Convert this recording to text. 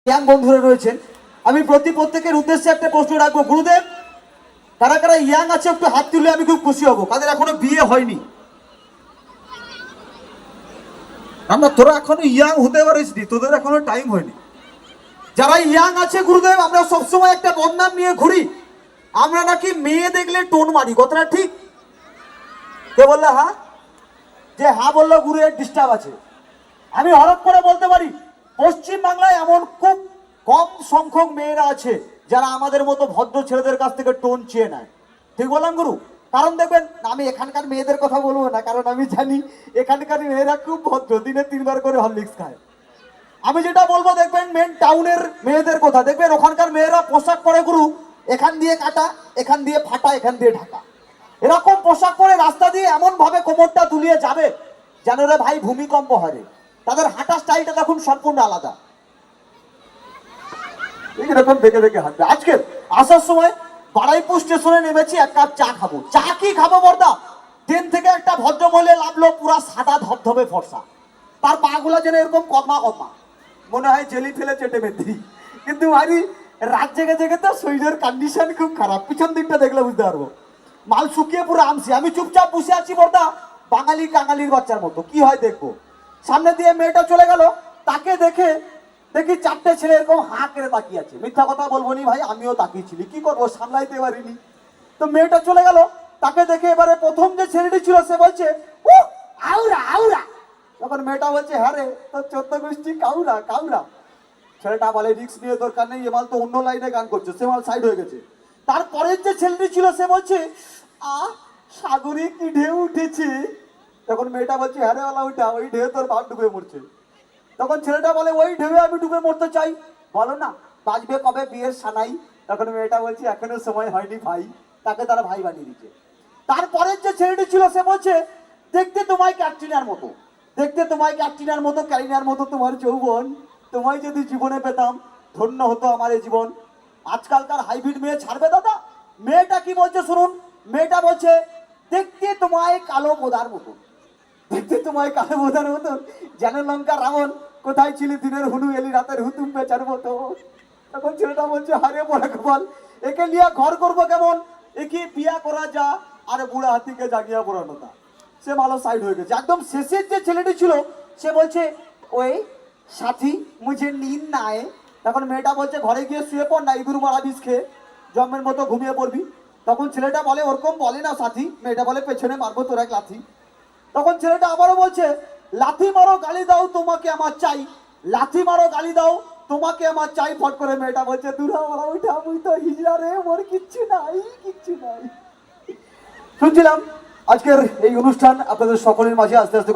Young বন্ধুরা রয়েছেন, আমি প্রত্যেকের উদ্দেশ্যে একটা প্রশ্ন রাখবো। গুরুদেব, কারা কারা ইয়াং আছে একটু হাত তুলে আমি খুব খুশি হব। কাদের এখনো বিয়ে হয়নি? আমরা তোরা এখনো ইয়াং হতে পারিস নি, তোদের এখনো টাইম হয়নি। যারা ইয়াং আছে গুরুদেব, আমরা সবসময় একটা বদনাম নিয়ে ঘুরি, আমরা নাকি মেয়ে দেখলে টোন মারি। কথাটা ঠিক? কে বললে হ্যাঁ? যে হ্যাঁ বললো গুরু, এর ডিস্টার্ব আছে। আমি হরফ করে বলতে পারি, পশ্চিম বাংলায় এমন খুব কম সংখ্যক মেয়েরা আছে যারা আমাদের মতো ভদ্র ছেলেদের কাছ থেকে টোন চেয়ে নেয়। ঠিক বললাম গুরু? কারণ দেখবেন, আমি এখানকার মেয়েদের কথা বলবো না, কারণ আমি জানি এখানকার মেয়েরা খুব ভদ্র, দিনে 3 বার করে হরলিক্স খায়। আমি যেটা বলবো, দেখবেন মেন টাউনের মেয়েদের কথা, দেখবেন ওখানকার মেয়েরা পোশাক পরে গুরু, এখান দিয়ে কাটা, এখান দিয়ে ফাটা, এখান দিয়ে ঢাকা, এরকম পোশাক পরে রাস্তা দিয়ে এমন ভাবে কোমরটা দুলিয়ে যাবে যেন রে ভাই ভূমিকম্প হয়। তাদের হাঁটা স্টাইলটা দেখুন সম্পূর্ণ আলাদা। এইরকম দেখে দেখে হাঁটবে। আজকে আসার সময় বারাইপুর স্টেশনে নেমেছি, এক কাপ চা খাবো। চা কি খাবো বর্দা, ট্রেন থেকে একটা ভদ্র মহিলা লাভলো, পুরা সাদা ধবধবে ফর্সা, তার পা গুলা যেন এরকম কর্মা কর্মা, মনে হয় জেলি ফেলে চেটে বেঁধি। কিন্তু ভারী রাত জেগে জেগে তো শরীরের কন্ডিশন খুব খারাপ। পিছন দিকটা দেখলে বুঝতে পারবো, মাল শুকিয়ে পুরো আমসি। আমি চুপচাপ বসে আছি বর্দা, বাঙালি কাঙালির বাচ্চার মতো। কি হয় দেখবো, সামনে দিয়ে মেয়েটা চলে গেল, তাকে দেখে দেখি 4টে ছেলে এরকম হাঁ করে তাকিয়ে আছে। মিথ্যা কথা বলবো নি ভাই, আমিও তাকিয়েছিলি, কি করবো, সামলাইতে পারিনি। তো মেয়েটা চলে গেল, তাকে দেখে এবারে প্রথম যে ছেলেটি ছিল সে বলছে ও আউরা আউরা। তখন মেয়েটা বলছে হ্যাঁ রে, তোর 14 গোষ্ঠী কাউরা কাউরা। ছেলেটা বলে রিক্স নিয়ে দরকার নেই, এমাল তো অন্য লাইনে গান করছে, সে মাল সাইড হয়ে গেছে। তারপরের যে ছেলেটি ছিল সে বলছে সাগরে কি ঢেউ উঠেছে। তখন মেয়েটা বলছে হ্যাঁ রে ওলা ওইটা, ওই ঢেউ তোর বাপ ডুবে মরছে। তখন ছেলেটা বলে ওই ঢেউয়ে আমি ডুবে মরতে চাই, বলো না বাজবে কবে বিয়ের সানাই। তখন মেয়েটা বলছে এখনো সময় হয়নি ভাই, তাকে তারা ভাই বানিয়ে দিচ্ছে। তারপরের যে ছেলেটি ছিল সে বলছে দেখতে তোমায় ক্যাটরিনার মতো, দেখতে তোমায় ক্যাটরিনার মতো, ক্যারিনার মতো তোমার যৌবন, তোমায় যদি জীবনে পেতাম ধন্য হতো আমার এই জীবন। আজকালকার হাইব্রিড মেয়ে ছাড়বে দাদা। মেয়েটা কি বলছে শুনুন, মেয়েটা বলছে দেখতে তোমায় কালো বোদার মতো, দেখতে তোমায় কালো বোধার মতন, যেন লঙ্কা রাবণ, কোথায় ছিলি দিনের হুনু, এলি রাতের হুতুম বেচার মতো। তখন ছেলেটা বলছে হারে বড় কপাল, একে নিয়ে ঘর করবো কেমন, একে বিয়া করা যা, আর বুড়া হাতিকে জাগিয়া পড়ানো তা। সে ভালো সাইড হয়ে গেছে। একদম শেষের যে ছেলেটি ছিল সে বলছে ওই সাথী মুঝে নিন না আয়ে। তখন মেয়েটা বলছে ঘরে গিয়ে শুয়ে পড় না, ইঁদুর মারা বিষ খেয়ে জন্মের মতো ঘুমিয়ে পড়বি। তখন ছেলেটা বলে ওরকম বলে না সাথী, মেয়েটা বলে পেছনে মারবো তোর এক লাথি। তখন ছেলেটা আবারও বলছে লাথি মারো গালি দাও তোমাকে আমার চাই, লাথি মারো গালি দাও তোমাকে আমার চাই। ফট করে মেয়েটা বলছে দূরা মারা ওইটা, আমি তো হিজড়া রে, মোর কিচ্ছু নাই কিচ্ছু নাই। শুনছিলাম আজকের এই অনুষ্ঠান আপনাদের সকলের মাঝে আস্তে আস্তে